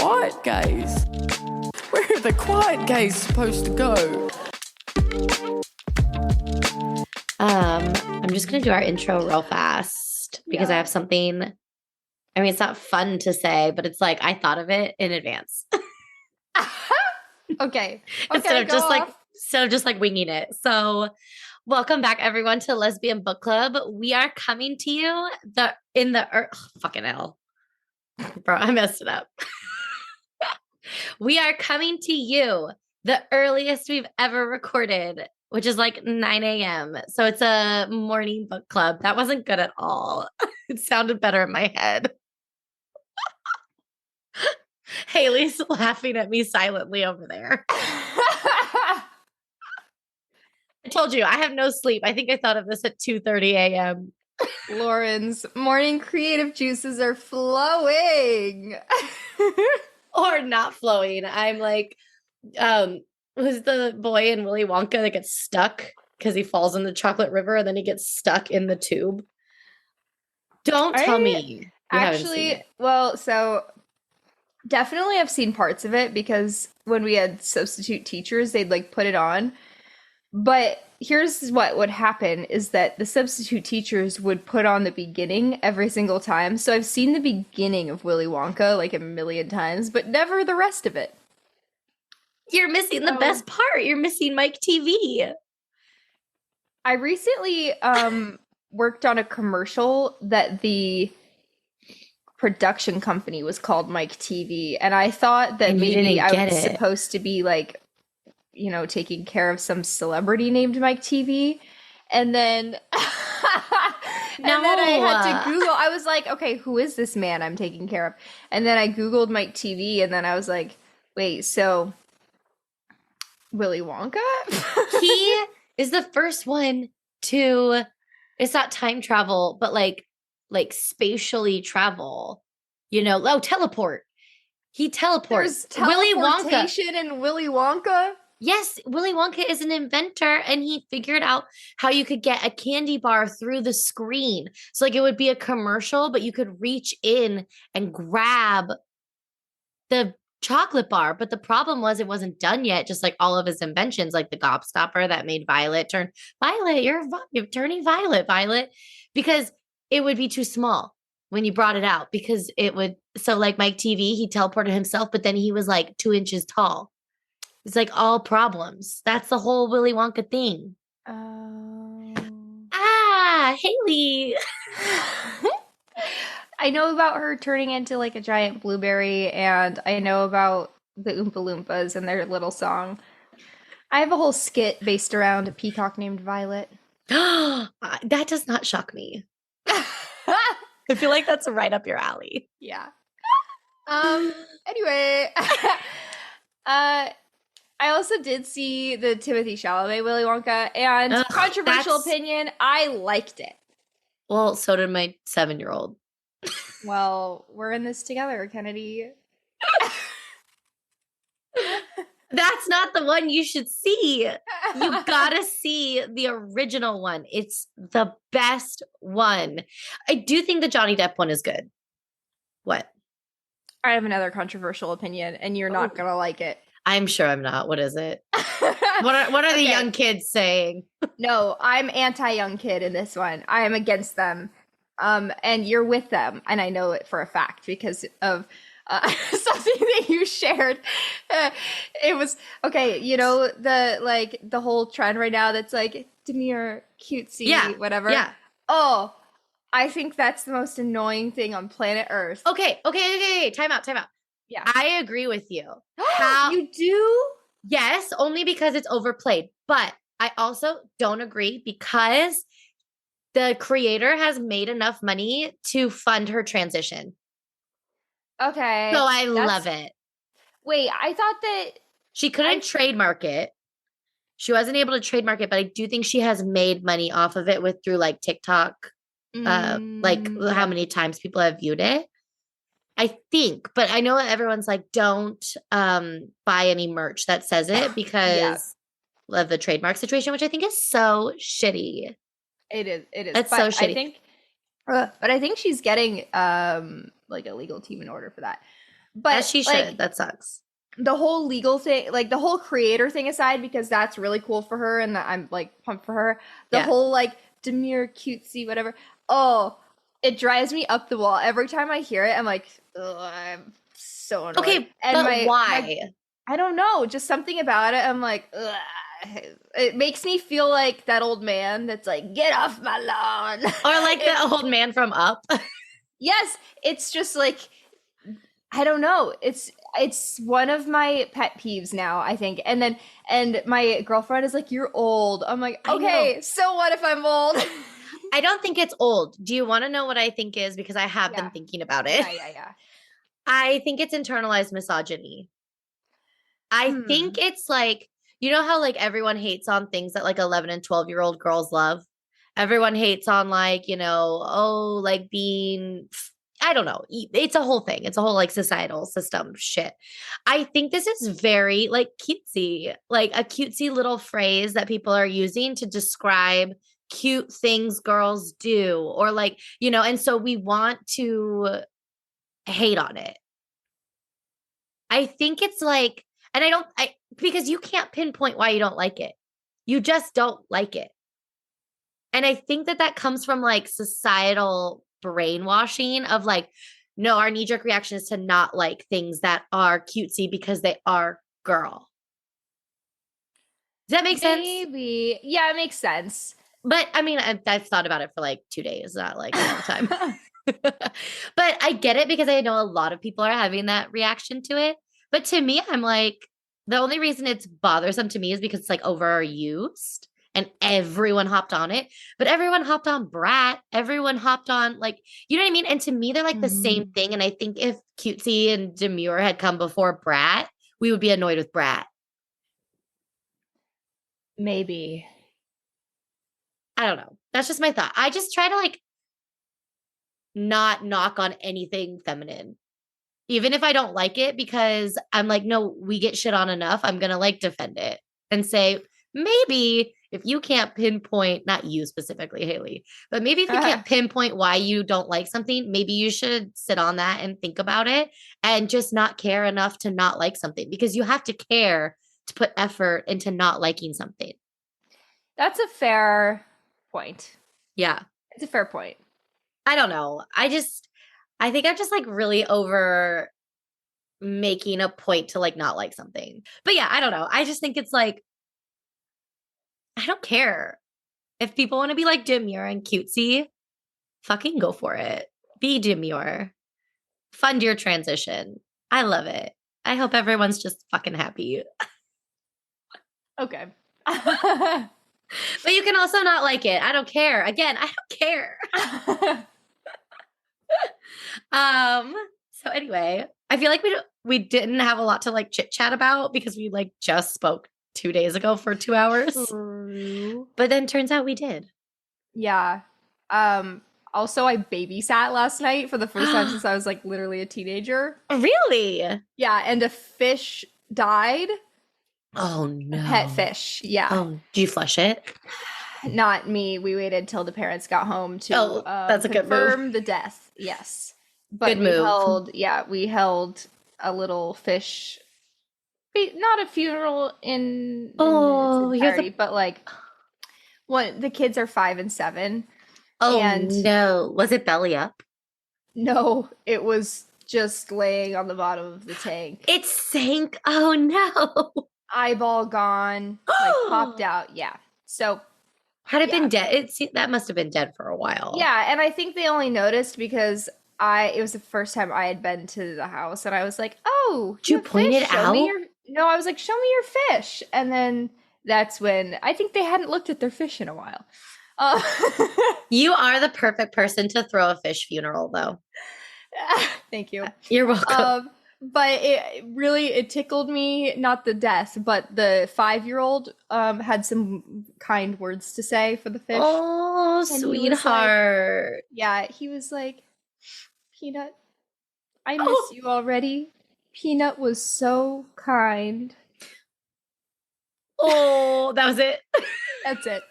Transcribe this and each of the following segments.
quiet gays? Where are the quiet gays supposed to go? I'm just going to do our intro real fast because I have something. I mean, it's not fun to say, but it's like I thought of it in advance. Okay. Instead of just like winging it. So, welcome back everyone to Lesbian Book Club. We are coming to you fucking hell. Bro, I messed it up. We are coming to you the earliest we've ever recorded, which is like 9 a.m. So it's a morning book club. That wasn't good at all. It sounded better in my head. Haley's laughing at me silently over there. I told you, I have no sleep. I think I thought of this at 2:30 a.m. Lauren's morning creative juices are flowing. Or not flowing. I'm like, who's the boy in Willy Wonka that gets stuck because he falls in the chocolate river and then he gets stuck in the tube? Don't tell me. Actually, well, so definitely I've seen parts of it because when we had substitute teachers, they'd like put it on. But here's what would happen is that the substitute teachers would put on the beginning every single time. So I've seen the beginning of Willy Wonka like a million times, but never the rest of it. You're missing the best part. You're missing Mike TV. I recently worked on a commercial that the production company was called Mike TV, and I thought that maybe I was supposed to be like, you know, taking care of some celebrity named Mike TV. And then I had to Google. I was like, okay, who is this man I'm taking care of? And then I Googled Mike TV, and then I was like, wait, so Willy Wonka? He is the first one to, it's not time travel, but like spatially travel, you know, teleport. He teleports. There's teleportation in Willy Wonka? Yes, Willy Wonka is an inventor and he figured out how you could get a candy bar through the screen. So like it would be a commercial, but you could reach in and grab the chocolate bar. But the problem was it wasn't done yet, just like all of his inventions, like the gobstopper that made Violet turn Violet, you're turning Violet, because it would be too small when you brought it out because it would. So like Mike TV, he teleported himself, but then he was like 2 inches tall. It's like all problems. That's the whole Willy Wonka thing. Haley. I know about her turning into like a giant blueberry, and I know about the Oompa Loompas and their little song. I have a whole skit based around a peacock named Violet. That does not shock me. I feel like that's right up your alley. Yeah. Anyway. I also did see the Timothée Chalamet Willy Wonka, and controversial opinion, I liked it. Well, so did my 7-year-old. Well, we're in this together, Kennedy. That's not the one you should see. You gotta see the original one. It's the best one. I do think the Johnny Depp one is good. What? I have another controversial opinion, and you're not gonna like it. I'm sure I'm not. What is it? What are the young kids saying? No, I'm anti-young kid in this one. I am against them. And you're with them. And I know it for a fact because of something that you shared. It was, okay, you know, the whole trend right now that's like demure, cutesy, whatever. Yeah. Oh, I think that's the most annoying thing on planet Earth. Okay. Time out. Yeah. I agree with you. You do? Yes, only because it's overplayed. But I also don't agree because the creator has made enough money to fund her transition. Okay. So I love it. Wait, I thought that she couldn't trademark it. She wasn't able to trademark it, but I do think she has made money off of it through like TikTok, like how many times people have viewed it. I think, but I know everyone's like, don't buy any merch that says it because of the trademark situation, which I think is so shitty. It is. It's so shitty. But I think she's getting like a legal team in order for that. But As she should. like, That sucks. the whole legal thing, like the whole creator thing aside, because that's really cool for her and that I'm like pumped for her. The whole like demure, cutesy, whatever. Oh, it drives me up the wall. Every time I hear it, I'm like, ugh, I'm so annoyed. Okay, and but why? I don't know, just something about it. I'm like, ugh. It makes me feel like that old man that's like, get off my lawn. Or like the old man from Up. Yes, it's just like, I don't know. It's one of my pet peeves now, I think. And my girlfriend is like, you're old. I'm like, okay, so what if I'm old? I don't think it's old. Do you want to know what I think is? Because I have been thinking about it. Yeah. I think it's internalized misogyny. I think it's like, you know how like everyone hates on things that like 11 and 12-year-old girls love? Everyone hates on like, like being, I don't know. It's a whole thing. It's a whole like societal system shit. I think this is very like cutesy, like a cutesy little phrase that people are using to describe cute things girls do, or like, and so we want to hate on it. I think it's like, and because you can't pinpoint why you don't like it. You just don't like it. And I think that comes from like societal brainwashing of like, no, our knee-jerk reaction is to not like things that are cutesy because they are girl. Does that make sense? Maybe. Yeah, it makes sense. But I mean, I've thought about it for like 2 days, not like a long time. But I get it because I know a lot of people are having that reaction to it. But to me, I'm like, the only reason it's bothersome to me is because it's like overused and everyone hopped on it. But everyone hopped on Brat. Everyone hopped on like, you know what I mean? And to me, they're like the same thing. And I think if cutesy and demure had come before Brat, we would be annoyed with Brat. Maybe. I don't know. That's just my thought. I just try to like not knock on anything feminine, even if I don't like it, because I'm like, no, we get shit on enough. I'm going to like defend it and say, maybe if you can't pinpoint, not you specifically, Haley, but maybe if you can't pinpoint why you don't like something, maybe you should sit on that and think about it and just not care enough to not like something, because you have to care to put effort into not liking something. That's a fair point. Yeah. It's a fair point. I don't know. I think I'm just like really over making a point to like not like something. But yeah, I don't know. I just think it's like, I don't care. If people want to be like demure and cutesy, fucking go for it. Be demure. Fund your transition. I love it. I hope everyone's just fucking happy. Okay. But you can also not like it. I don't care. Again, I don't care. So anyway, I feel like we didn't have a lot to like chit chat about because we like just spoke 2 days ago for 2 hours. True. But then turns out we did. Yeah. Also, I babysat last night for the first time since I was like literally a teenager. Really? Yeah, and a fish died. Oh no. A pet fish. Yeah. Oh, do you flush it? Not me. We waited till the parents got home to that's a good confirm the death. Yes. But good move. we held a little fish, not a funeral in its entirety, but like the kids are 5 and 7. Oh and no. Was it belly up? No, it was just laying on the bottom of the tank. It sank. Oh no. Eyeball gone, like popped out. Yeah. So had it been dead? That must have been dead for a while. Yeah, and I think they only noticed because it was the first time I had been to the house, and I was like, "Oh, did you point it out?" No, I was like, "Show me your fish," and then that's when I think they hadn't looked at their fish in a while. You are the perfect person to throw a fish funeral, though. Thank you. You're welcome. But it tickled me, not the death, but the 5-year-old had some kind words to say for the fish. Oh, and sweetheart. He was like, Peanut, I miss you already. Peanut was so kind. Oh, that was it? That's it.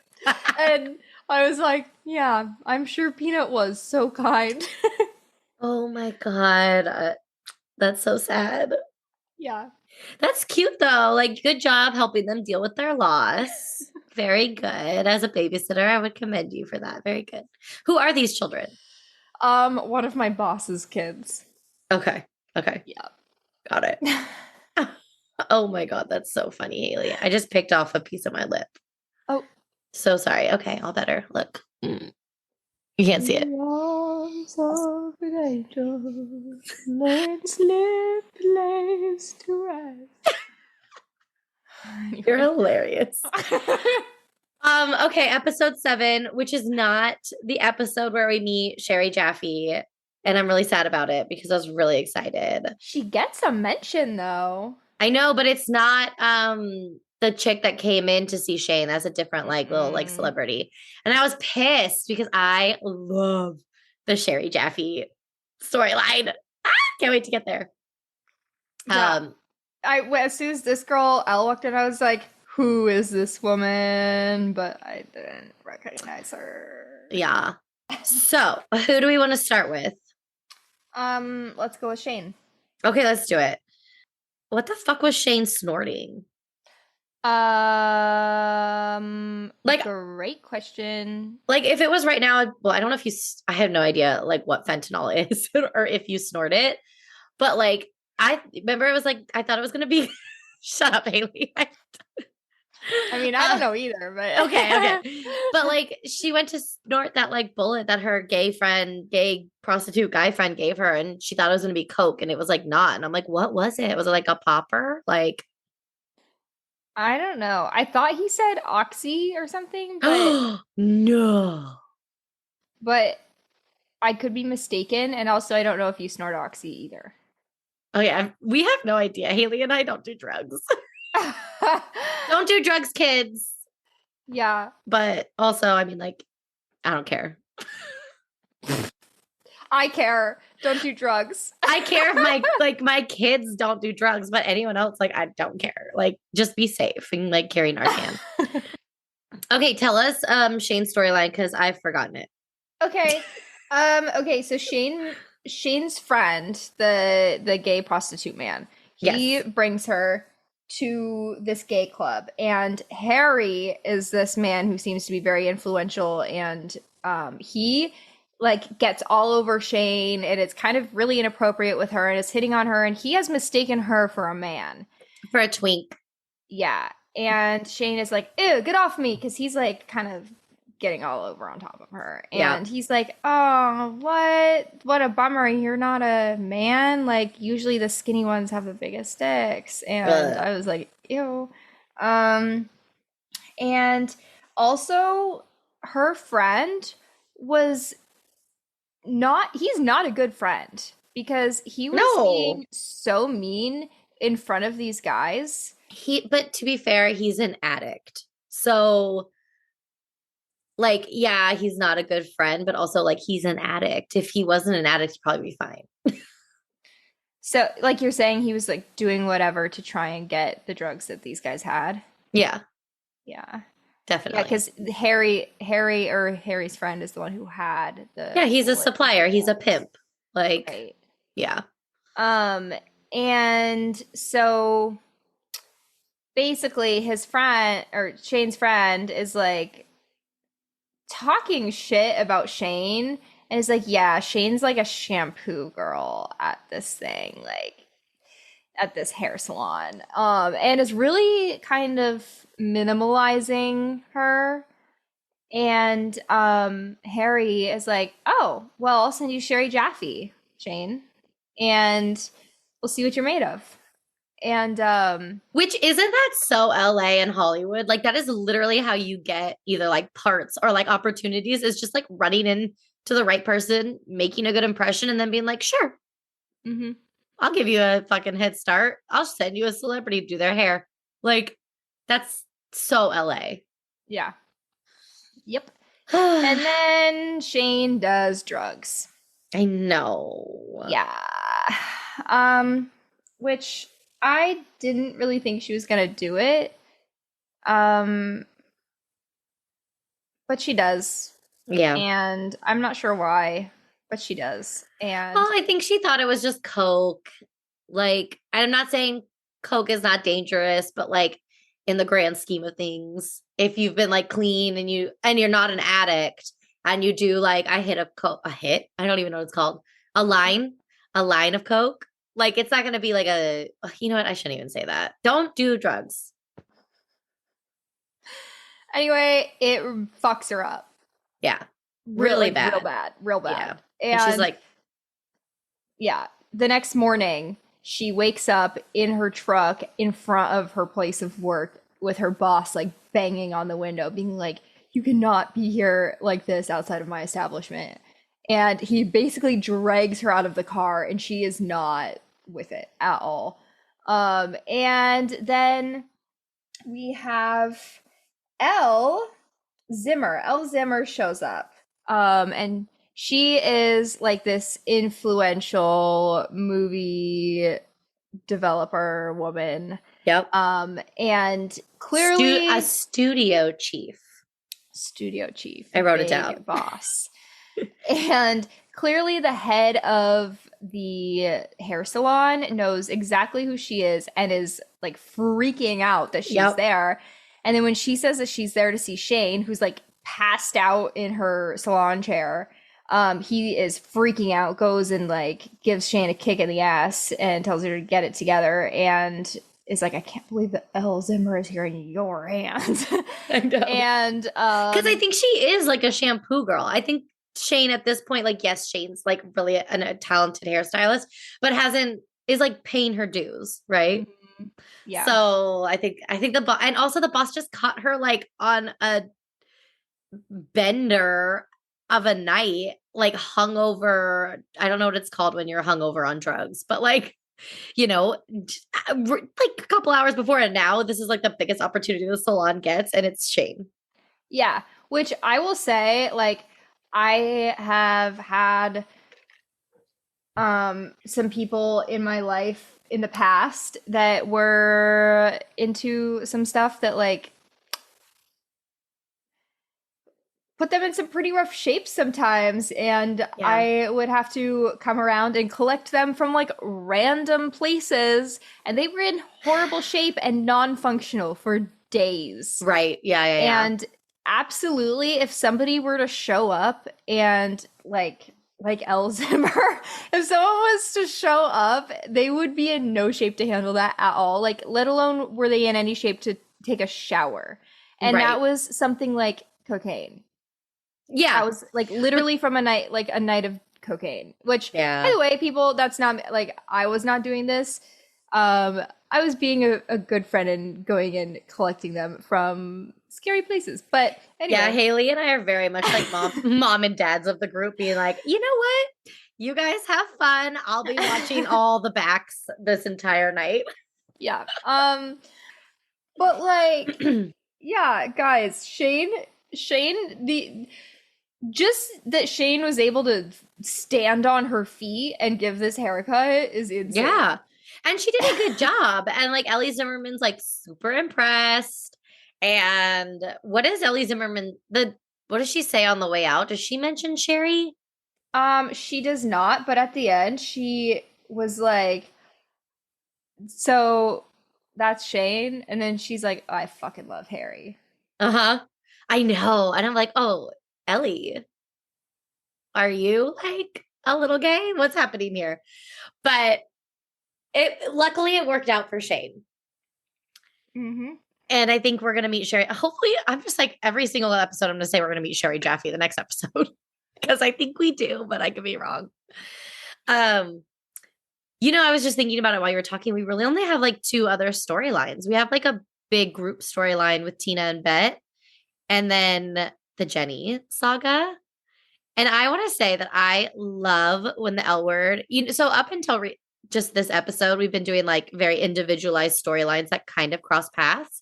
And I was like, yeah, I'm sure Peanut was so kind. Oh my God. That's so sad. Yeah. That's cute though. Like, good job helping them deal with their loss. Very good. As a babysitter, I would commend you for that. Very good. Who are these children? One of my boss's kids. Okay. Okay. Yeah. Got it. Oh my God. That's so funny, Haley. I just picked off a piece of my lip. Oh. So sorry. Okay. All better. Look. You can't see it. Arms of an angel, learn slip place to rest. You're hilarious. Okay, episode 7, which is not the episode where we meet Sherry Jaffe, and I'm really sad about it because I was really excited. She gets a mention though. I know, but it's not the chick that came in to see Shane. That's a different little celebrity. And I was pissed because I love the Sherry Jaffe storyline. Can't wait to get there. Yeah. As soon as this girl Elle walked in, I was like, who is this woman? But I didn't recognize her. Yeah. So who do we want to start with? Let's go with Shane. Okay, let's do it. What the fuck was Shane snorting? Great question. Like, if it was right now, well, I don't know if I have no idea like what fentanyl is or if you snort it, but like, I remember it was like, I thought it was going to be, shut up, Haley. I mean, I don't know either, but okay. But like, she went to snort that like bullet that her gay prostitute guy friend gave her, and she thought it was going to be coke, and it was like not. And I'm like, what was it? Was it like a popper? Like, I don't know. I thought he said oxy or something, but no. But I could be mistaken, and also I don't know if you snort oxy either. Oh yeah, we have no idea. Haley and I don't do drugs. Don't do drugs, kids. Yeah. But also, I mean, like, I don't care. I care. Don't do drugs. I care if my kids don't do drugs, but anyone else, like, I don't care. Like, just be safe and like carry Narcan. Okay, tell us Shane's storyline because I've forgotten it. Okay. Okay, so Shane's friend, the gay prostitute man, he brings her to this gay club, and Harry is this man who seems to be very influential, and he like gets all over Shane, and it's kind of really inappropriate with her and is hitting on her, and he has mistaken her for a man, for a twink. Yeah. And Shane is like, ew, get off me, because he's like kind of getting all over on top of her. And he's like, oh, what a bummer, you're not a man, like usually the skinny ones have the biggest dicks. And I was like, ew. And also her friend was he's not a good friend, because he was being so mean in front of these guys. But to be fair, he's an addict. So like, yeah, he's not a good friend, but also like he's an addict. If he wasn't an addict, he'd probably be fine. So like you're saying he was like doing whatever to try and get the drugs that these guys had? Yeah. Yeah. Definitely. Yeah, because Harry's friend is the one who had the he's a supplier. He's a pimp. Like, right. Yeah. And so basically his friend, or Shane's friend, is like talking shit about Shane, and is like, yeah, Shane's like a shampoo girl at this thing, like at this hair salon, and is really kind of minimalizing her. And Harry is like, oh, well, I'll send you Sherry Jaffe, Shane, and we'll see what you're made of. And which, isn't that so LA and Hollywood? Like, that is literally how you get either like parts or like opportunities, is just like running in to the right person, making a good impression, and then being like, sure, I'll give you a fucking head start. I'll send you a celebrity to do their hair. Like, that's so LA. Yeah. Yep. And then Shane does drugs. I know. Yeah. Which I didn't really think she was gonna do it. But she does. Yeah. And I'm not sure why, but she does. And well, I think she thought it was just coke. Like, I'm not saying coke is not dangerous, but like in the grand scheme of things, if you've been like clean and you're not an addict and you do like I hit a hit, I don't even know what it's called, a line of coke, like it's not going to be like you know what? I shouldn't even say that. Don't do drugs. Anyway, it fucks her up. Yeah. Really bad. Real bad. Yeah. And she's like, yeah, the next morning, she wakes up in her truck in front of her place of work with her boss like banging on the window, being like, you cannot be here like this outside of my establishment. And he basically drags her out of the car and she is not with it at all. And then we have Elle Zimmer shows up. And she is like this influential movie developer woman. yep. And clearly A studio chief. I wrote it down. Boss. And clearly the head of the hair salon knows exactly who she is and is like freaking out that she's there. And then when she says that she's there to see Shane, who's like passed out in her salon chair, he is freaking out, goes and like gives Shane a kick in the ass and tells her to get it together, and is like, I can't believe that Elle Zimmer is here in your hands. I know. And because I think she is like a shampoo girl. I think Shane at this point, like, yes, Shane's like really a talented hairstylist, but is like paying her dues, right? Yeah. So I think the and also the boss just caught her like on a bender of a night, like hungover. I don't know what it's called when you're hungover on drugs, but like, you know, like a couple hours before, and now this is like the biggest opportunity the salon gets, and it's Shane. Yeah, which I will say, like, I have had some people in my life in the past that were into some stuff that like put them in some pretty rough shapes sometimes, and I would have to come around and collect them from like random places, and they were in horrible shape and non-functional for days. Right. Yeah. And absolutely, if somebody were to show up and like Elle Zimmer, if someone was to show up, they would be in no shape to handle that at all. Like, let alone were they in any shape to take a shower. And that was something like cocaine. Yeah. That was like literally from a night of cocaine, which by the way, people, that's not like, I was not doing this. I was being a good friend and going and collecting them from scary places. But anyway. Yeah, Haley and I are very much like mom and dads of the group, being like, you know what? You guys have fun. I'll be watching all the backs this entire night. Yeah. But like, yeah, guys, Shane, just that Shane was able to stand on her feet and give this haircut is insane. Yeah. And she did a good job. And like Ellie Zimmerman's like super impressed. And what is Ellie Zimmerman? What does she say on the way out? Does she mention Sherry? She does not, but at the end she was like, so that's Shane. And then she's like, oh, I fucking love Harry. Uh-huh. I know. And I'm like, oh, Ellie, are you like a little gay? What's happening here? But luckily it worked out for Shane. Mm-hmm. And I think we're going to meet Sherry. Hopefully, I'm just like every single episode, I'm going to say we're going to meet Sherry Jaffe the next episode. Because I think we do, but I could be wrong. You know, I was just thinking about it while you were talking. We really only have like 2 other storylines. We have like a big group storyline with Tina and Bette, and then the Jenny saga. And I want to say that I love when the L word, so up until just this episode, we've been doing like very individualized storylines that kind of cross paths.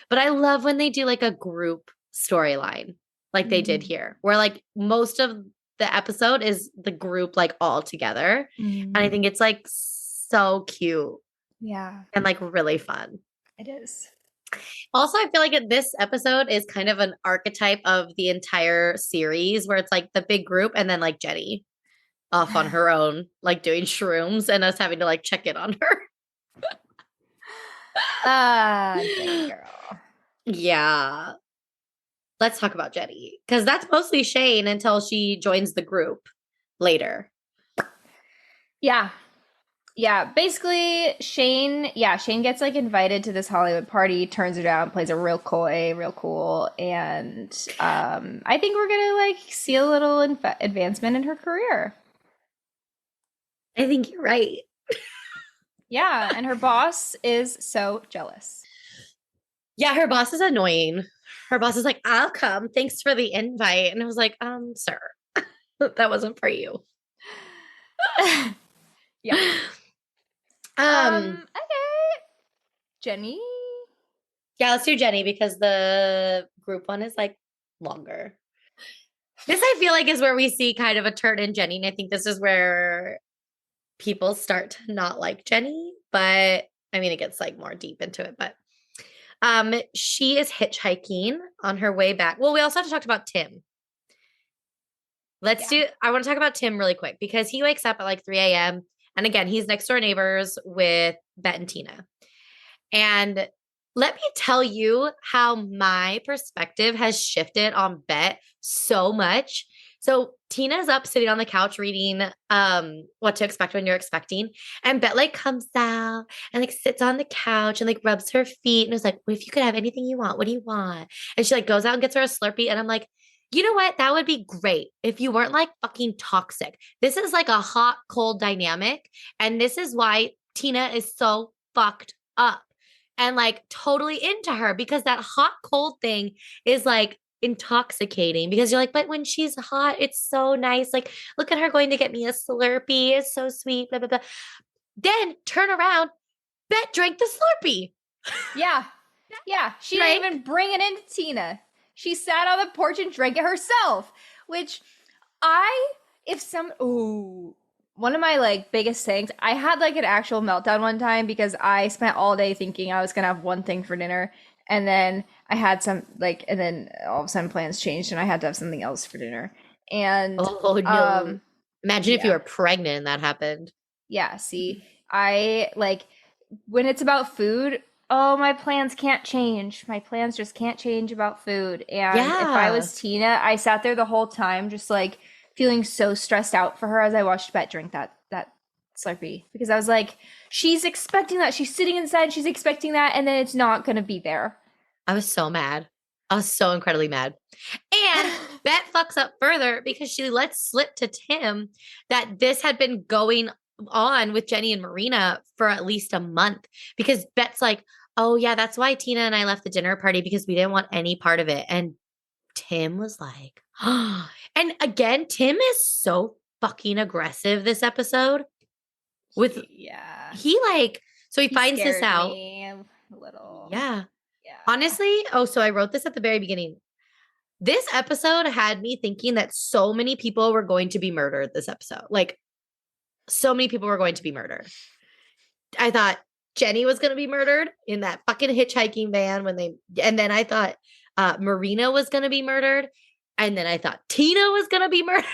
But I love when they do like a group storyline like they did here, where like most of the episode is the group like all together. And I think it's like so cute. Yeah. And like really fun. It is. Also, I feel like this episode is kind of an archetype of the entire series, where it's like the big group and then like Jenny off on her own, like doing shrooms, and us having to like check in on her. Jenny girl. Yeah. Let's talk about Jenny because that's mostly Shane until she joins the group later. Yeah. Yeah, basically Shane gets like invited to this Hollywood party, turns her down, plays a real coy, real cool, and I think we're gonna like see a little advancement in her career. I think you're right. Yeah, and her boss is so jealous. Yeah, her boss is annoying. Her boss is like, I'll come. Thanks for the invite. And I was like, sir, that wasn't for you. Yeah. Okay. Jenny. Yeah, let's do Jenny because the group one is like longer. This I feel like is where we see kind of a turn in Jenny. And I think this is where people start to not like Jenny. But I mean, it gets like more deep into it. But she is hitchhiking on her way back. Well, we also have to talk about Tim. I want to talk about Tim really quick because he wakes up at like 3 a.m. And again, he's next door neighbors with Bette and Tina. And let me tell you how my perspective has shifted on Bette so much. So Tina's up sitting on the couch reading What to Expect When You're Expecting. And Bette like comes out and like sits on the couch and like rubs her feet and is like, well, if you could have anything you want, what do you want? And she like goes out and gets her a Slurpee. And I'm like, you know what? That would be great if you weren't like fucking toxic. This is like a hot, cold dynamic. And this is why Tina is so fucked up and like totally into her because that hot, cold thing is like intoxicating because you're like, but when she's hot, it's so nice. Like, look at her going to get me a Slurpee. It's so sweet, blah, blah, blah. Then turn around, Bette drank the Slurpee. Yeah. Yeah. She didn't even bring it into Tina. She sat on the porch and drank it herself, which one of my like biggest things, I had like an actual meltdown one time because I spent all day thinking I was going to have one thing for dinner. And then I had and then all of a sudden plans changed and I had to have something else for dinner. And oh no. Imagine if you were pregnant and that happened. Yeah. See, I like when it's about food, oh, my plans can't change. My plans just can't change about food. And if I was Tina, I sat there the whole time just like feeling so stressed out for her as I watched Bette drink that Slurpee. Because I was like, she's expecting that. She's sitting inside, she's expecting that, and then it's not going to be there. I was so mad. I was so incredibly mad. And Bette fucks up further because she lets slip to Tim that this had been going on with Jenny and Marina for at least a month because Bette's like, oh yeah, that's why Tina and I left the dinner party because we didn't want any part of it. And Tim was like, oh. And again, Tim is so fucking aggressive this episode. He finds this out. A little. Yeah. Honestly, so I wrote this at the very beginning. This episode had me thinking that so many people were going to be murdered this episode. Like, so many people were going to be murdered. I thought Jenny was going to be murdered in that fucking hitchhiking van and then I thought Marina was going to be murdered. And then I thought Tina was going to be murdered.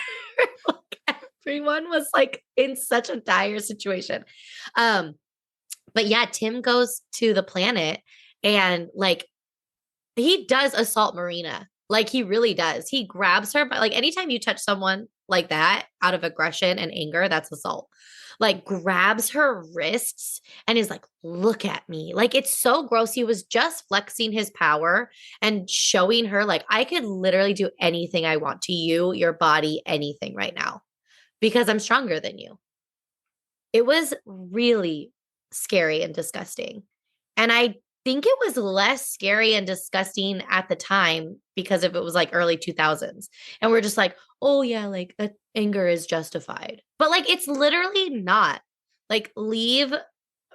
Everyone was like in such a dire situation. But yeah, Tim goes to the planet and like he does assault Marina. Like he really does. He grabs her, but like anytime you touch someone like that out of aggression and anger, that's assault. Like grabs her wrists and is like, look at me. Like it's so gross. He was just flexing his power and showing her like, I could literally do anything I want to you, your body, anything right now because I'm stronger than you. It was really scary and disgusting. And I think it was less scary and disgusting at the time because if it was like early 2000s and we're just like, oh yeah, like anger is justified. But like, it's literally not. Like, leave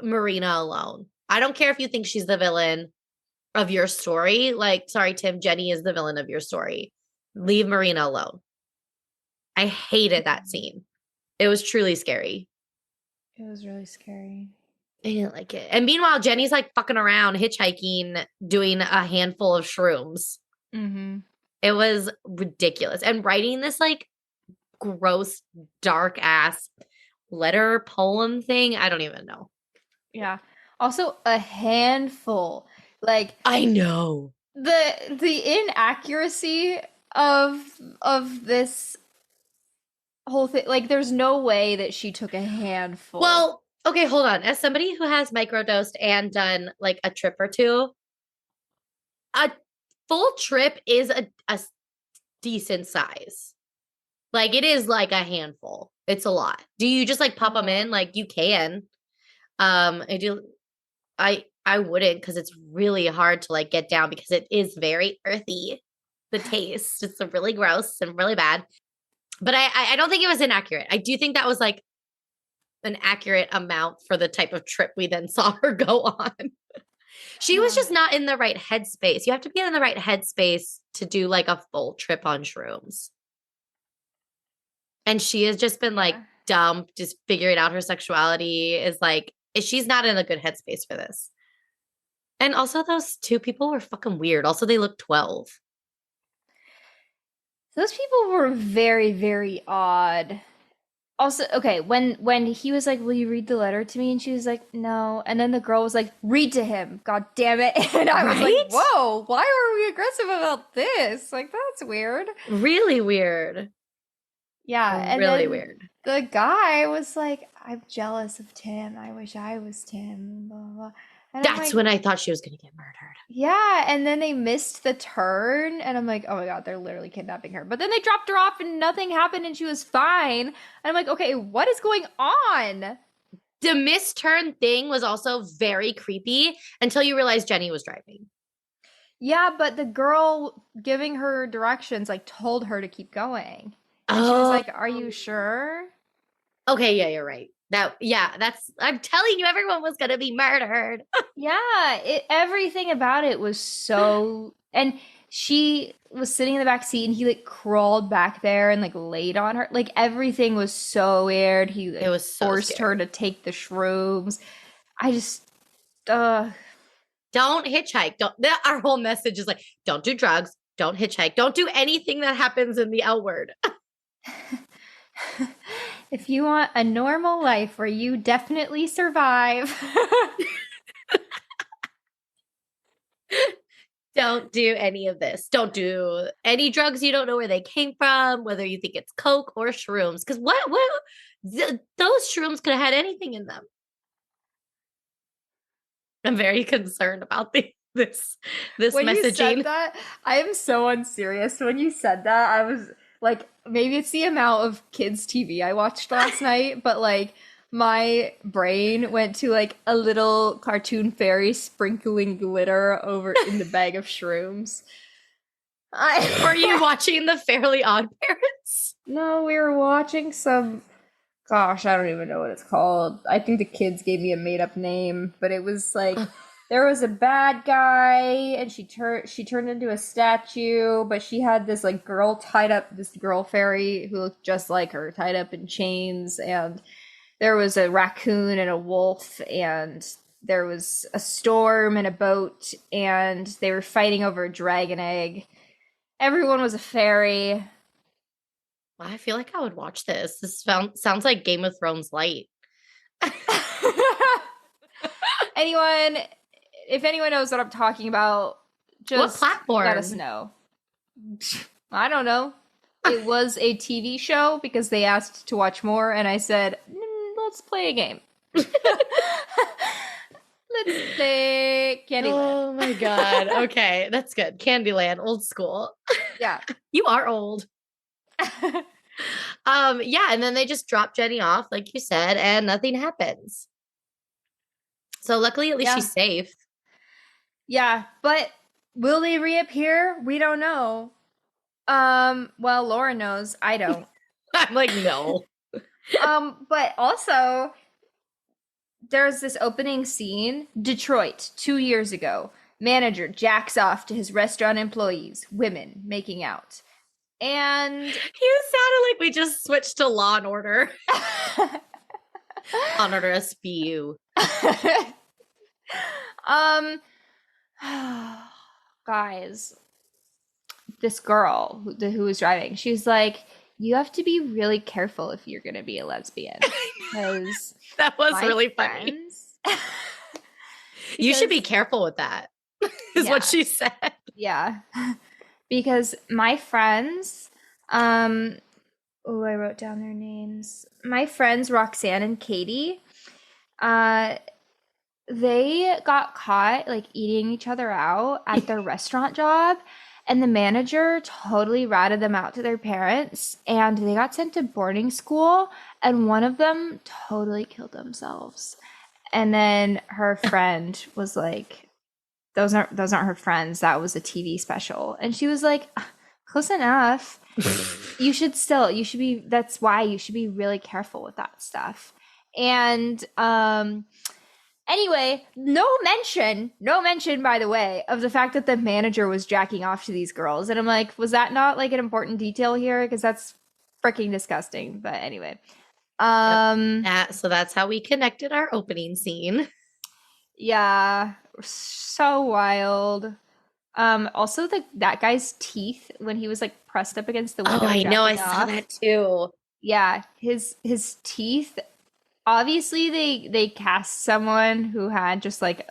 Marina alone. I don't care if you think she's the villain of your story. Like, sorry, Tim, Jenny is the villain of your story. Leave Marina alone. I hated that scene. It was truly scary. It was really scary. I didn't like it. And meanwhile, Jenny's like fucking around, hitchhiking, doing a handful of shrooms. Mm-hmm. It was ridiculous. And writing this like gross, dark ass letter poem thing. I don't even know. Yeah. Also, a handful. Like, I know. the inaccuracy of this whole thing. Like, there's no way that she took a handful. Well, okay, hold on. As somebody who has microdosed and done like a trip or two, a full trip is a decent size. Like it is like a handful. It's a lot. Do you just like pop them in? Like you can. I do. I wouldn't because it's really hard to like get down because it is very earthy. The taste, it's really gross and really bad. But I don't think it was inaccurate. I do think that was like an accurate amount for the type of trip we then saw her go on. She was just not in the right headspace. You have to be in the right headspace to do like a full trip on shrooms. And she has just been like dumped, just figuring out her sexuality is like, she's not in a good headspace for this. And also those two people were fucking weird. Also, they look 12. Those people were very, very odd. Also, okay, when he was like, "Will you read the letter to me?" and she was like, "No," and then the girl was like, "Read to him." God damn it! And I was like, "Whoa, why are we aggressive about this? Like, that's weird." Really weird. Yeah, and really then weird. the guy was like, "I'm jealous of Tim. I wish I was Tim." Blah, blah, blah. And I'm That's like, when I thought she was going to get murdered. yeah, and then they missed the turn, and I'm like, oh my god, they're literally kidnapping her. But then they dropped her off, and nothing happened, and she was fine. And I'm like, okay, what is going on? The misturn thing was also very creepy until you realized Jenny was driving. Yeah, but the girl giving her directions like told her to keep going, and she was like, "Are you sure?" Okay, yeah, you're right. I'm telling you, everyone was gonna be murdered. Yeah, everything about it was so. And she was sitting in the back seat, and he like crawled back there and like laid on her. Like everything was so weird. He like, It was so forced her to take the shrooms. I just, Don't hitchhike. Our whole message is like, don't do drugs, don't hitchhike, don't do anything that happens in the L word. If you want a normal life where you definitely survive. Don't do any of this. Don't do any drugs you don't know where they came from, whether you think it's coke or shrooms. Because those shrooms could have had anything in them. I'm very concerned about this When messaging. you said that, I am so unserious. When you said that, I was like, maybe it's the amount of kids' TV I watched last night, but like my brain went to like a little cartoon fairy sprinkling glitter over in the bag of shrooms. Were you watching the Fairly Odd Parents? No, we were watching some. Gosh, I don't even know what it's called. I think the kids gave me a made up name, but it was like there was a bad guy and she turned into a statue, but she had this like girl tied up, this girl fairy who looked just like her, tied up in chains, and there was a raccoon and a wolf, and there was a storm and a boat, and they were fighting over a dragon egg. Everyone was a fairy. I feel like I would watch this. This sounds like Game of Thrones light. If anyone knows what I'm talking about, just what platform? let us know. I don't know. It was a TV show because they asked to watch more, and I said, let's play a game. Let's play Candyland. Oh my god. Okay, that's good. Candyland, old school. Yeah. You are old. Yeah, and then they just drop Jenny off, like you said, and nothing happens. So luckily, at least she's safe. Yeah, but will they reappear? We don't know. Well, Laura knows. I don't. I'm like, no. But also, there's this opening scene. Detroit, 2 years ago. Manager jacks off to his restaurant employees, women making out. And you sounded like we just switched to Law and Order. Law and Order SVU. Guys, this girl who was driving, she's like, you have to be really careful if you're gonna be a lesbian, because that was really funny. You should be careful with that, is what she said. Yeah. Because my friends, I wrote down their names. My friends, Roxanne and Katie, they got caught like eating each other out at their restaurant job. And the manager totally ratted them out to their parents, and they got sent to boarding school, and one of them totally killed themselves. And then her friend was like, those aren't her friends. That was a TV special. And she was like, close enough. That's why you should be really careful with that stuff. And anyway, no mention, by the way, of the fact that the manager was jacking off to these girls. And I'm like, was that not like an important detail here? Because that's freaking disgusting. But anyway. So that's how we connected our opening scene. Yeah. So wild. Also that guy's teeth when he was like pressed up against the window. Oh, I know. I saw that too. Yeah. His teeth. Obviously, they cast someone who had just like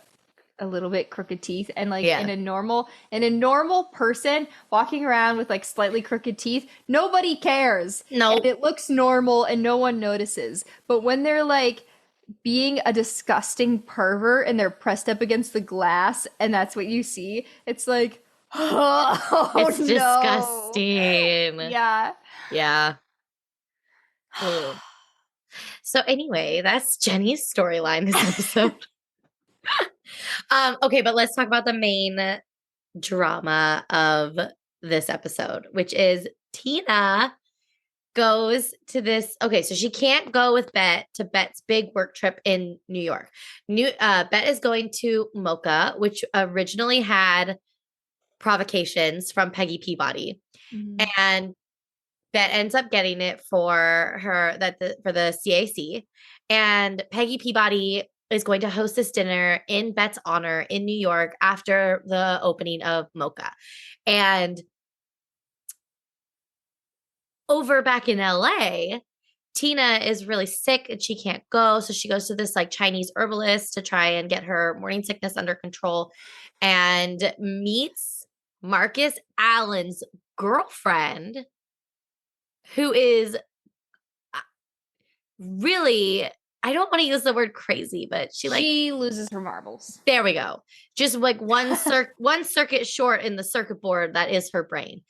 a little bit crooked teeth, and like in a normal person walking around with like slightly crooked teeth, nobody cares. No, it looks normal and no one notices. But when they're like being a disgusting pervert and they're pressed up against the glass, and that's what you see, it's like, oh, it's disgusting. Yeah. So anyway, that's Jenny's storyline this episode. Okay, but let's talk about the main drama of this episode, which is Tina goes to this. Okay, so she can't go with Bette to Bette's big work trip in New York. Bette is going to Mocha, which originally had provocations from Peggy Peabody, and Bette ends up getting it for her for the CAC, and Peggy Peabody is going to host this dinner in Bette's honor in New York after the opening of Mocha. And over back in LA, Tina is really sick and she can't go, so she goes to this like Chinese herbalist to try and get her morning sickness under control, and meets Marcus Allen's girlfriend, who is really, I don't want to use the word crazy, but she loses her marbles. There we go. Just like one circuit short in the circuit board that is her brain.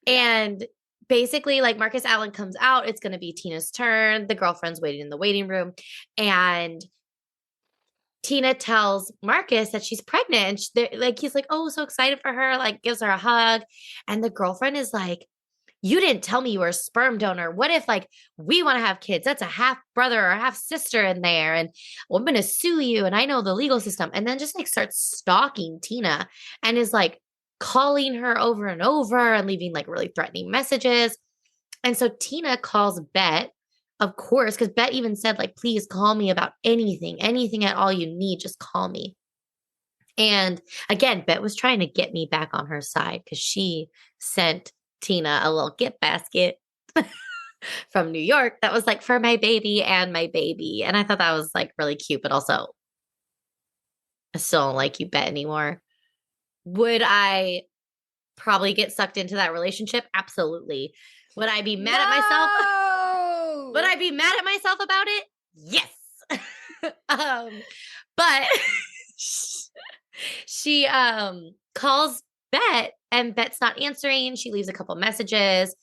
And basically, like, Marcus Allen comes out, it's going to be Tina's turn. The girlfriend's waiting in the waiting room, and Tina tells Marcus that she's pregnant. And he's like, oh, so excited for her, like gives her a hug. And the girlfriend is like, you didn't tell me you were a sperm donor. What if like we want to have kids? That's a half brother or half sister in there. And I'm going to sue you. And I know the legal system. And then just like starts stalking Tina and is like calling her over and over and leaving like really threatening messages. And so Tina calls Bette, of course, because Bette even said like, please call me about anything at all you need. Just call me. And again, Bette was trying to get me back on her side because she sent Tina a little gift basket from New York that was like for my baby and my baby. And I thought that was like really cute, but also I still don't like you, Bette, anymore. Would I probably get sucked into that relationship? Absolutely. Would I be mad at myself? Would I be mad at myself about it? Yes. But she calls Bette, and Bette's not answering. She leaves a couple messages,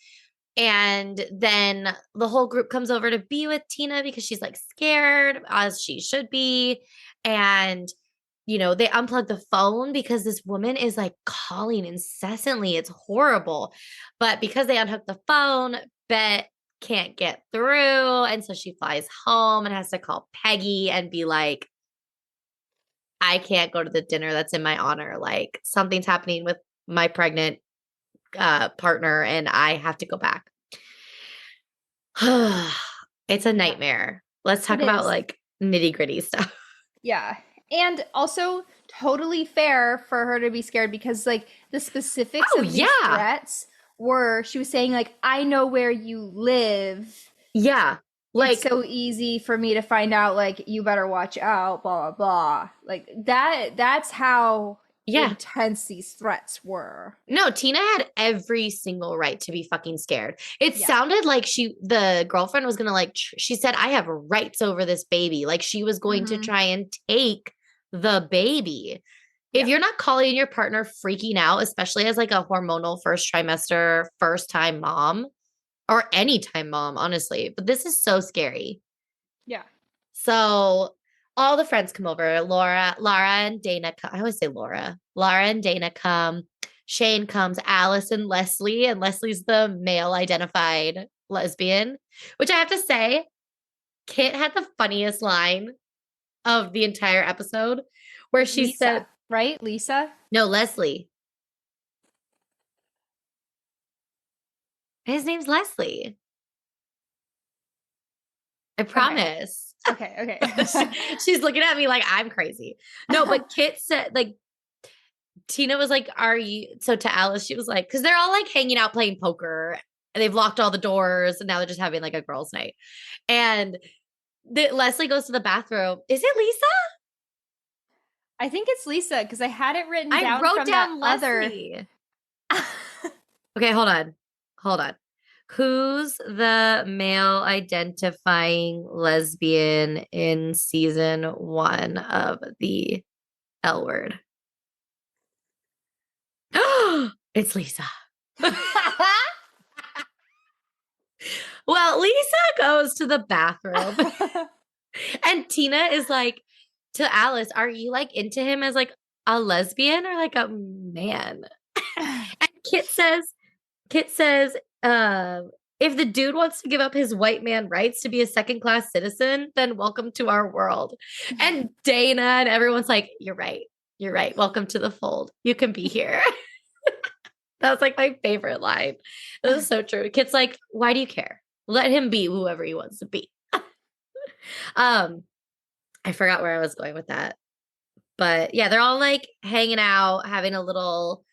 and then the whole group comes over to be with Tina because she's like scared, as she should be. And you know, they unplug the phone because this woman is like calling incessantly. It's horrible. But because they unhook the phone, Bette can't get through, and so she flies home and has to call Peggy and be like, I can't go to the dinner that's in my honor. Like, something's happening with my pregnant partner and I have to go back. It's a nightmare. Let's talk about like nitty gritty stuff. Yeah. And also totally fair for her to be scared because like the specifics of these threats were, she was saying like, I know where you live. Yeah. it's so easy for me to find out, like, you better watch out, blah, blah, blah. Like, that's how intense these threats were. No, Tina had every single right to be fucking scared. It sounded like the girlfriend was going to like, she said, I have rights over this baby. Like she was going to try and take the baby. If you're not calling your partner freaking out, especially as like a hormonal first trimester, first time mom or anytime mom, honestly, but this is so scary. Yeah. So all the friends come over. Lara and Dana come. I always say Lara and Dana come. Shane comes, Alice and Leslie's the male identified lesbian, which I have to say, Kit had the funniest line of the entire episode where she said, right? Lisa? No, Leslie. His name's Leslie. I promise. Okay. She's looking at me like I'm crazy. No, but Kit said, like, Tina was like, are you? So to Alice, she was like, because they're all like hanging out playing poker and they've locked all the doors and now they're just having like a girls' night. And Leslie goes to the bathroom. Is it Lisa? I think it's Lisa because I had it written down. I wrote down Leslie. Okay, hold on. Who's the male identifying lesbian in season 1 of the L Word? It's Lisa. Well, Lisa goes to the bathroom and Tina is like to Alice, are you like into him as like a lesbian or like a man? And Kit says, if the dude wants to give up his white man rights to be a second-class citizen, then welcome to our world. And Dana and everyone's like, you're right. Welcome to the fold. You can be here. That was like my favorite line. It was so true. Kit's like, why do you care? Let him be whoever he wants to be. I forgot where I was going with that. But yeah, they're all like hanging out, having a little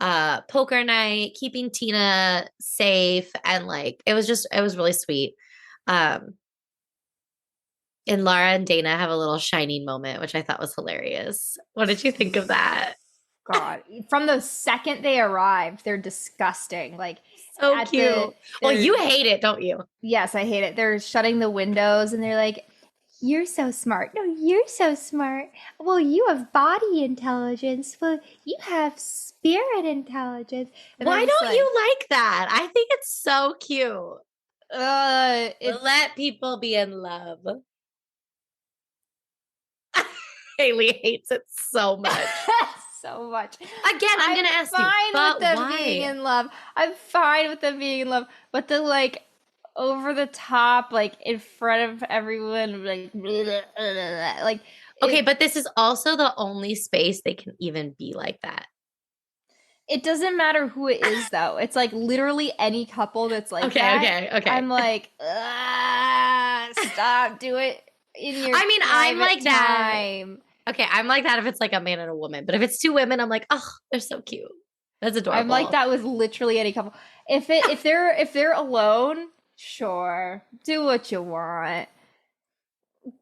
poker night, keeping Tina safe, and like it was really sweet. And Lara and Dana have a little shining moment, which I thought was hilarious. What did you think of that? God, from the second they arrived, they're disgusting. Like so cute. Well, you hate it, don't you? Yes, I hate it. They're shutting the windows and they're like, you're so smart. No, you're so smart. Well, you have body intelligence. Well, you have spirit intelligence. And why don't you like that? I think it's so cute. Let people be in love. Haley hates it so much. So much. Again, I'm going to ask you, but why? Being in love. I'm fine with them being in love. But the like over the top, like in front of everyone, like okay, but this is also the only space they can even be like that. It doesn't matter who it is, though. It's like literally any couple that's like okay. I'm like, stop, do it in your. I mean, I'm like time. That. Okay, I'm like that if it's like a man and a woman, but if it's 2 women, I'm like, oh, they're so cute. That's adorable. I'm like that with literally any couple. If they're alone. Sure, do what you want.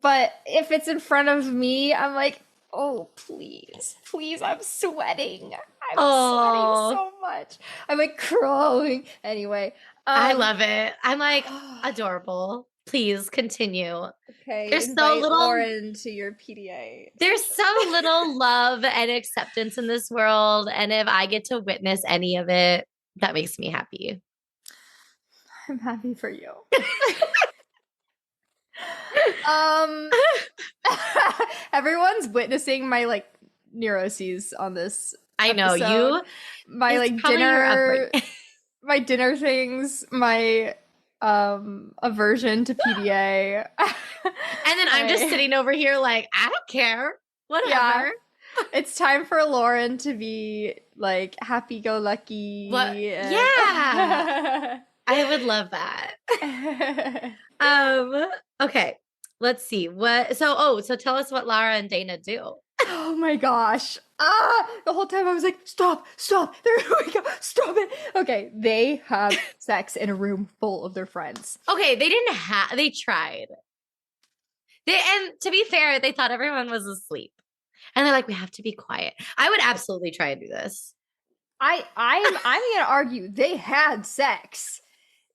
But if it's in front of me, I'm like, oh, please, I'm sweating. I'm sweating so much. I'm like crawling. Anyway. I love it. I'm like, adorable. Please continue. Okay. There's so little Lauren to your PDA. There's so little love and acceptance in this world. And if I get to witness any of it, that makes me happy. I'm happy for you. Everyone's witnessing my like neuroses on this. I know episode. you. My like dinner, my dinner things, my aversion to PDA. And then I'm just sitting over here like, I don't care. Whatever. Yeah. It's time for Lauren to be like happy-go-lucky. Yeah. I would love that. Okay. Let's see. So tell us what Lara and Dana do. Oh my gosh. The whole time I was like, stop, there we go, stop it. Okay, they have sex in a room full of their friends. Okay, they tried. And to be fair, they thought everyone was asleep. And they're like, we have to be quiet. I would absolutely try and do this. I'm gonna argue they had sex.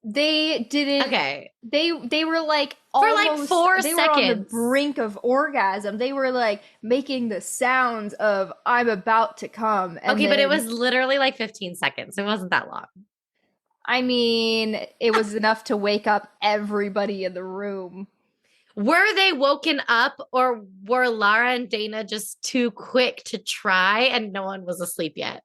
They didn't. Okay. They were like for like 4 they seconds. were on the brink of orgasm. They were like making the sounds of "I'm about to come." And okay, but it was literally like 15 seconds. It wasn't that long. I mean, it was enough to wake up everybody in the room. Were they woken up, or were Lara and Dana just too quick to try and no one was asleep yet?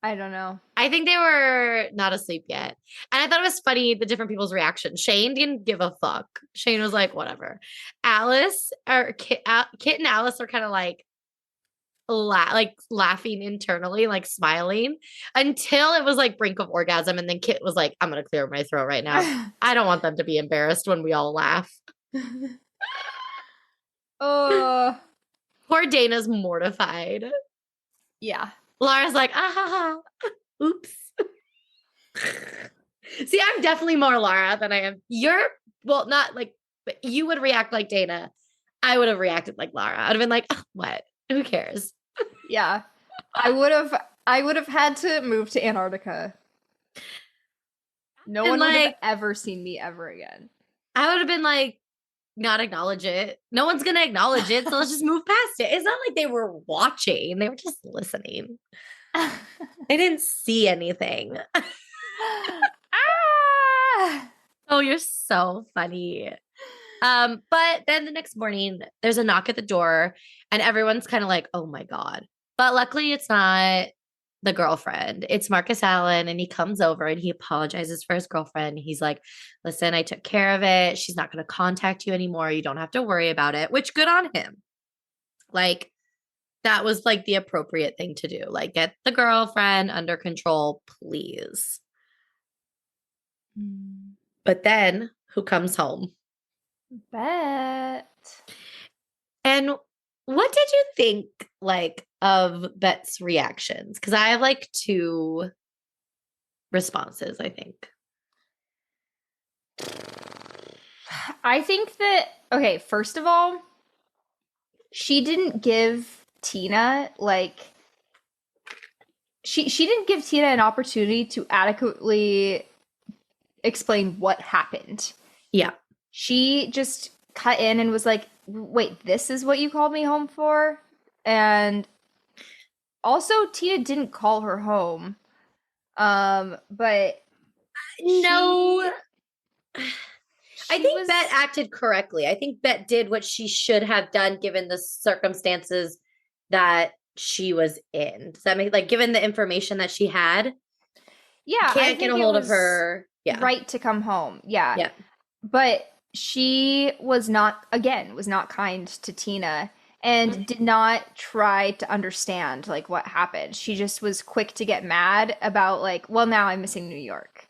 I don't know. I think they were not asleep yet. And I thought it was funny, the different people's reaction. Shane didn't give a fuck. Shane was like, whatever. Kit and Alice are kind of like laughing internally, like smiling until it was like brink of orgasm. And then Kit was like, I'm going to clear my throat right now. I don't want them to be embarrassed when we all laugh. Poor Dana's mortified. Yeah. Lara's like, oops. See, I'm definitely more Lara than I am. Not like, but you would react like Dana. I would have reacted like Lara. I'd have been like, what? Who cares? Yeah. I would have had to move to Antarctica. No one would have ever seen me ever again. I would have been like, not acknowledge it. No one's going to acknowledge it. So let's just move past it. It's not like they were watching. They were just listening. They didn't see anything. Oh, you're so funny. But then the next morning, there's a knock at the door and everyone's kind of like, oh my God. But luckily it's not the girlfriend. It's Marcus Allen, and he comes over and he apologizes for his girlfriend. He's like, listen, I took care of it. She's not going to contact you anymore. You don't have to worry about it, which good on him. Like, that was like the appropriate thing to do. Like, get the girlfriend under control, please. But then who comes home? Bette. And what did you think, like, of Bette's reactions? Because I have like 2 responses, I think. I think that, okay, first of all, she didn't give Tina, like, she didn't give Tina an opportunity to adequately explain what happened. Yeah. She just cut in and was like, wait, this is what you called me home for? And also, Tina didn't call her home. But no. I think Bette acted correctly. I think Bette did what she should have done given the circumstances that she was in. Does that make, like, given the information that she had? Yeah. Can't get a hold of her. Yeah. Right to come home. Yeah. Yeah. But she was not kind to Tina and did not try to understand, like, what happened. She just was quick to get mad about, like, well, now I'm missing New York.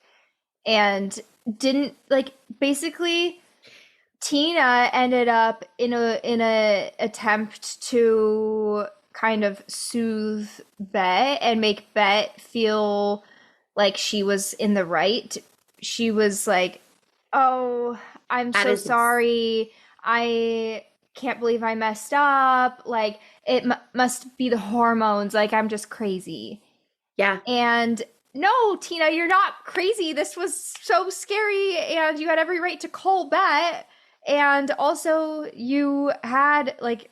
And didn't, like, basically Tina ended up in a attempt to kind of soothe Bette and make Bette feel like she was in the right. She was like, oh, I'm so sorry. I can't believe I messed up. Like, it must be the hormones. Like, I'm just crazy. Yeah. And no, Tina, you're not crazy. This was so scary, and you had every right to call Bette. And also, you had, like,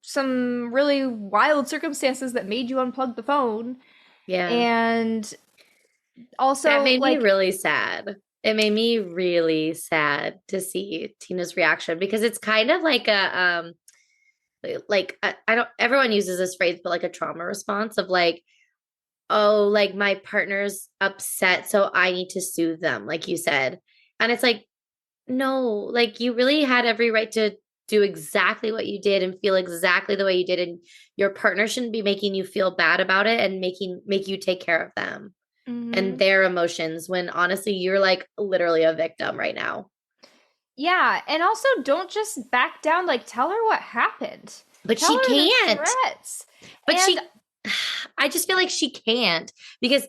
some really wild circumstances that made you unplug the phone. Yeah. And also, that made me really sad. It made me really sad to see Tina's reaction, because it's kind of like a everyone uses this phrase, but like a trauma response of like, oh, like, my partner's upset, so I need to soothe them, like you said. And it's like, no, like, you really had every right to do exactly what you did and feel exactly the way you did, and your partner shouldn't be making you feel bad about it and make you take care of them. Mm-hmm. And their emotions, when honestly you're like literally a victim right now. Yeah, and also don't just back down, like, tell her what happened. But Tell she her the can't. threats. But And I just feel like she can't because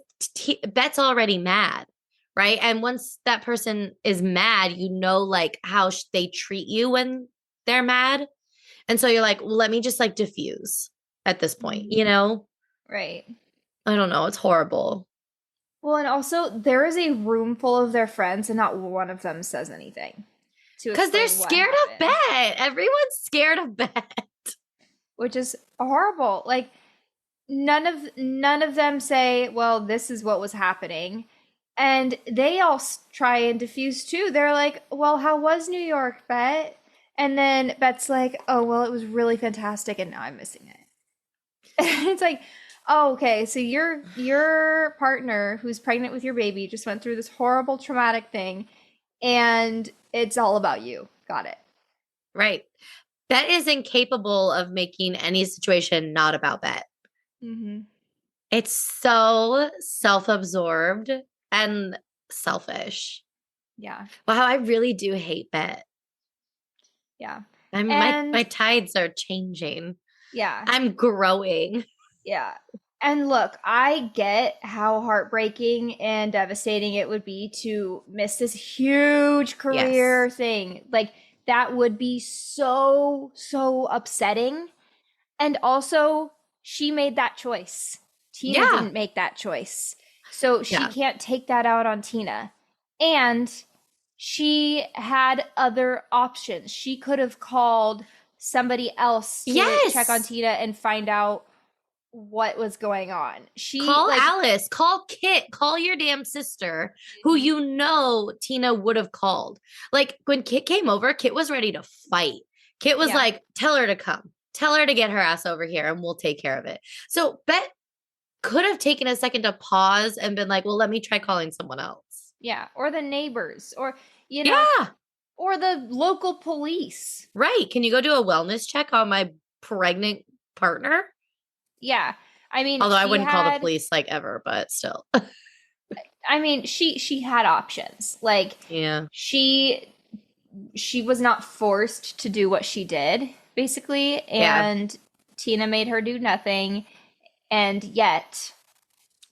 Bette's already mad, right? And once that person is mad, you know, like how they treat you when they're mad. And so you're like, well, let me just like diffuse at this point, you know? right. I don't know. It's horrible. Well, and also there is a room full of their friends, and not one of them says anything to Because they're explain what scared of happened, Bette. Everyone's scared of Bette. which is horrible. Like none of them say, "Well, this is what was happening," and they all try and diffuse too. They're like, "Well, how was New York, Bette?" And then Bette's like, "Oh, well, it was really fantastic, and now I'm missing it." It's like, oh, okay, so your partner who's pregnant with your baby just went through this horrible traumatic thing, and it's all about you. Got it. Right. Bette is incapable of making any situation not about Bette. Mm-hmm. It's so self-absorbed and selfish. Yeah, Wow, I really do hate Bette. yeah, My and tides are changing. yeah, I'm growing. yeah. And look, I get how heartbreaking and devastating it would be to miss this huge career Yes. thing. Like that would be so upsetting. And also, she made that choice. Tina Yeah. didn't make that choice. So she Yeah. can't take that out on Tina. And she had other options. She could have called somebody else to check on Yes. Tina and find out what was going on. She Call like Alice, call Kit, call your damn sister, who you know Tina would have called. Like when Kit came over, Kit was ready to fight. Kit was Yeah. like, tell her to come. Tell her to get her ass over here and we'll take care of it. So Bette could have taken a second to pause and been like, well, let me try calling someone else. yeah, or the neighbors, or you know, Yeah. or the local police. Right. Can you go do a wellness check on my pregnant partner? Yeah. I mean, Although I she wouldn't call the had police like ever, but still. I mean, she had options. Like Yeah. she was not forced to do what she did, basically, Yeah. and Tina made her do nothing, and yet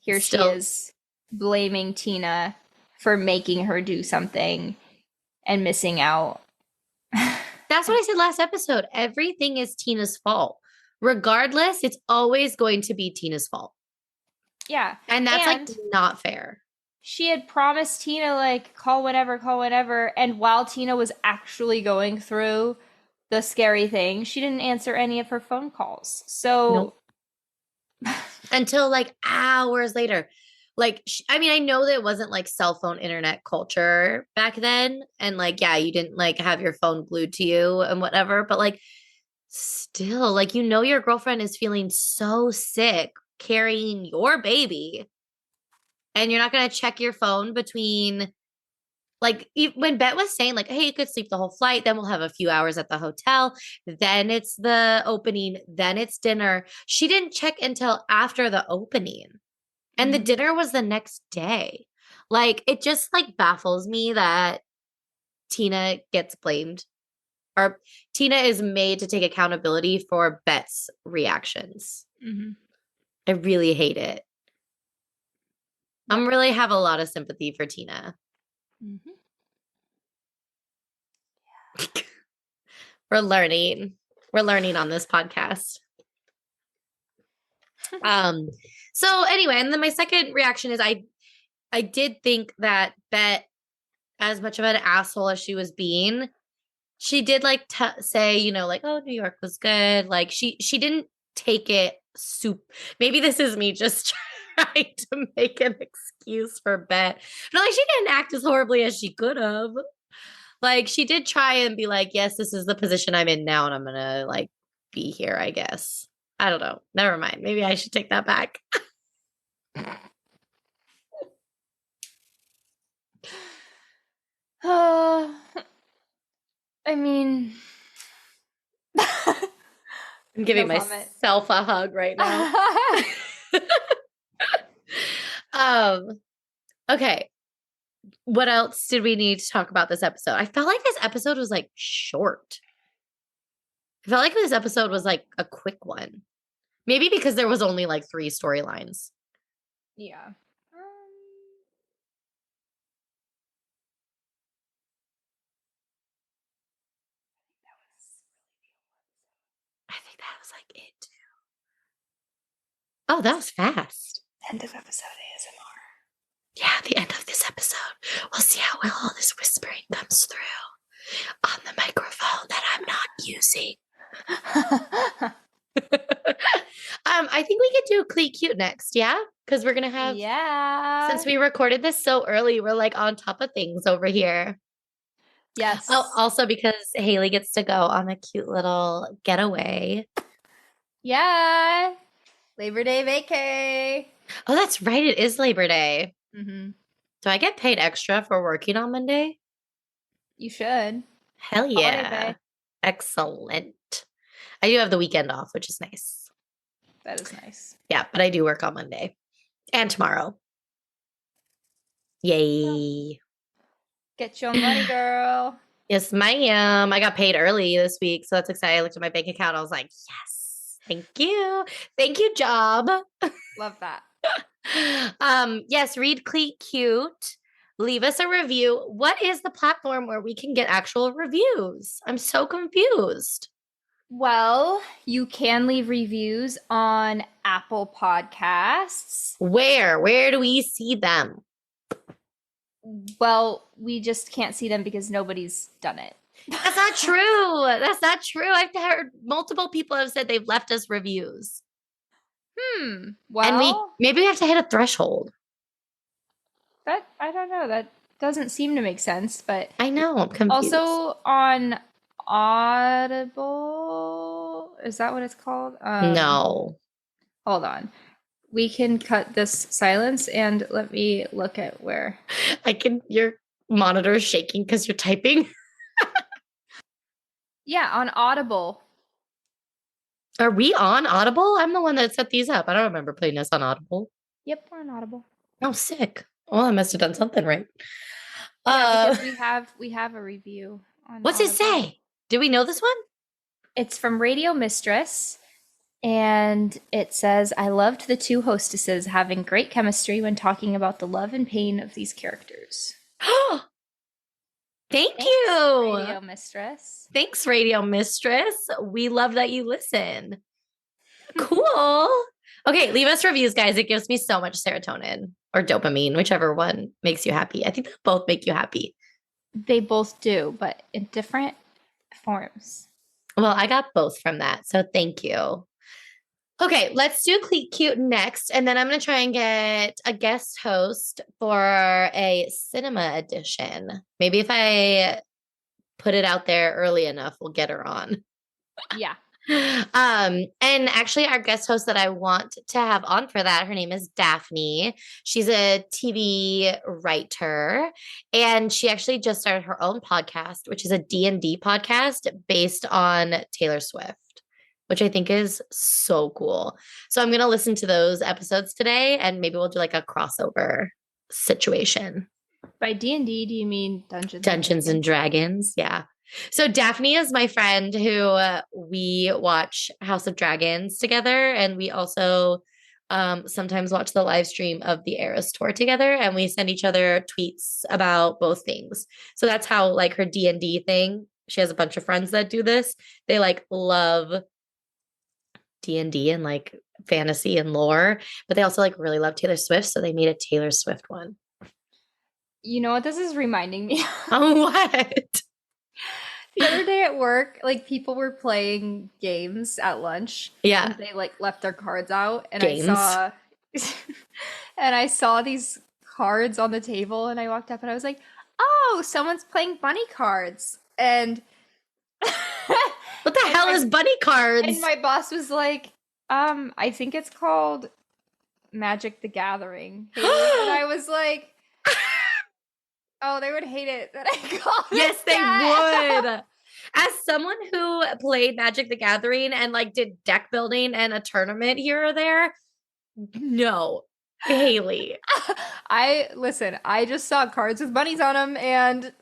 here she Still. is blaming Tina for making her do something and missing out. That's what I said last episode. Everything is Tina's fault. Regardless, it's always going to be Tina's fault. Yeah. And that's like not fair. She had promised Tina, like, call whenever. And while Tina was actually going through the scary thing, she didn't answer any of her phone calls. So, nope. Until like hours later. Like, I mean, I know that it wasn't like cell phone internet culture back then. And like, yeah, you didn't like have your phone glued to you and whatever. But like, still, like, you know, your girlfriend is feeling so sick carrying your baby. And you're not going to check your phone between, like, when Bette was saying, like, hey, you could sleep the whole flight, then we'll have a few hours at the hotel, then it's the opening, then it's dinner. She didn't check until after the opening. And the dinner was the next day. Like, it just, like, baffles me that Tina gets blamed. Or Tina is made to take accountability for Bette's reactions. mm-hmm. I really hate it. I really have a lot of sympathy for Tina. Mm-hmm. We're learning. We're learning on this podcast. So anyway, and then my second reaction is I did think that Bette, as much of an asshole as she was being, she did like say, you know, like, oh, New York was good. Like she didn't take it maybe this is me just trying to make an excuse for Bette. But like she didn't act as horribly as she could have. Like she did try and be like, yes, this is the position I'm in now, and I'm gonna like be here, I guess. I don't know. Never mind. Maybe I should take that back. I mean, I'm giving myself a hug right now. Okay. What else did we need to talk about this episode? I felt like this episode was like short. I felt like this episode was like a quick one. Maybe because there was only like 3 storylines. Yeah. I think that was like it too. Oh, that was fast. End of episode ASMR. Yeah, the end of this episode. We'll see how well all this whispering comes through on the microphone that I'm not using. I think we could do Cleat Cute next, yeah? Because we're gonna have since we recorded this so early, we're like on top of things over here. Yes. Oh, also because Haley gets to go on a cute little getaway. Yeah. Labor Day vacay. Oh, that's right. It is Labor Day. Mm-hmm. Do I get paid extra for working on Monday? You should. Hell Holiday yeah. pay. Excellent. I do have the weekend off, which is nice. That is nice. Yeah, but I do work on Monday and tomorrow. Yay. Get your money, girl. Yes, ma'am. I got paid early this week, so that's exciting. I looked at my bank account. I was like, yes, thank you. Thank you, job. Love that. Yes, read Cleat Cute. Leave us a review. What is the platform where we can get actual reviews? I'm so confused. Well, you can leave reviews on Apple Podcasts. Where do we see them? Well, we just can't see them because nobody's done it. That's not true. That's not true. I've heard multiple people have said they've left us reviews. Well, And maybe we have to hit a threshold. that I don't know. That doesn't seem to make sense, but I know. I'm confused. also on Audible, is that what it's called? No. Hold on. We can cut this silence and let me look at where. Your monitor is shaking because you're typing. Yeah, on Audible. Are we on Audible? I'm the one that set these up. I don't remember putting this on Audible. Yep, we're on Audible. Oh, sick. Well, I must have done something right. Yeah, because we have a review on What's it Audible. say? Do we know this one? It's from Radio Mistress, and it says, I loved the 2 hostesses having great chemistry when talking about the love and pain of these characters. Thank Thanks, you. Radio Mistress. Thanks, Radio Mistress. We love that you listen. Cool. Okay, leave us reviews, guys. It gives me so much serotonin or dopamine, whichever one makes you happy. I think they both make you happy. They both do, but in different forms. Well, I got both from that. So thank you. Okay, let's do Cleat Cute next. And then I'm going to try and get a guest host for a cinema edition. Maybe if I put it out there early enough, we'll get her on. Yeah. And actually our guest host that I want to have on for that, her name is Daphne. She's a TV writer, and she actually just started her own podcast, which is a D&D podcast based on Taylor Swift, which I think is so cool. So I'm going to listen to those episodes today, and maybe we'll do like a crossover situation. By D&D, do you mean Dungeons and Dragons? Yeah. So Daphne is my friend who we watch House of Dragons together, and we also sometimes watch the live stream of the Eras tour together, and we send each other tweets about both things. So that's how like her D&D thing. She has a bunch of friends that do this. They like love D&D and like fantasy and lore, but they also like really love Taylor Swift, so they made a Taylor Swift one. You know what this is reminding me of? Oh, what? The other day at work, like people were playing games at lunch. Yeah. And they like left their cards out, and Games. I saw these cards on the table, and I walked up and I was like, "Oh, someone's playing bunny cards." And What the hell is bunny cards? And my boss was like, I think it's called Magic the Gathering. And I was like, oh, they would hate it that I called it. Yes, they that. would. As someone who played Magic the Gathering and like did deck building and a tournament here or there, no, Haley. I just saw cards with bunnies on them, and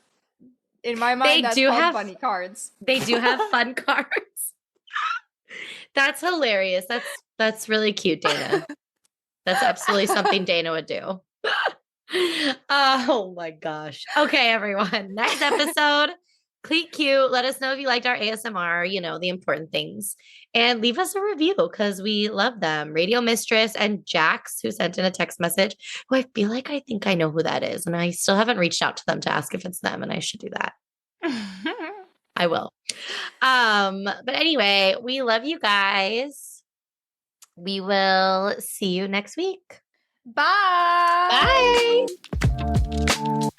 in my mind, that's called bunny cards. They do have fun cards. That's hilarious. That's really cute, Dana. That's absolutely something Dana would do. Oh my gosh. Okay, everyone. Next episode, Cleat Cute. Let us know if you liked our ASMR, the important things. And leave us a review because we love them. Radio Mistress and Jax, who sent in a text message, who I feel like I think I know who that is. And I still haven't reached out to them to ask if it's them, and I should do that. I will. But anyway, we love you guys. We will see you next week. Bye. Bye.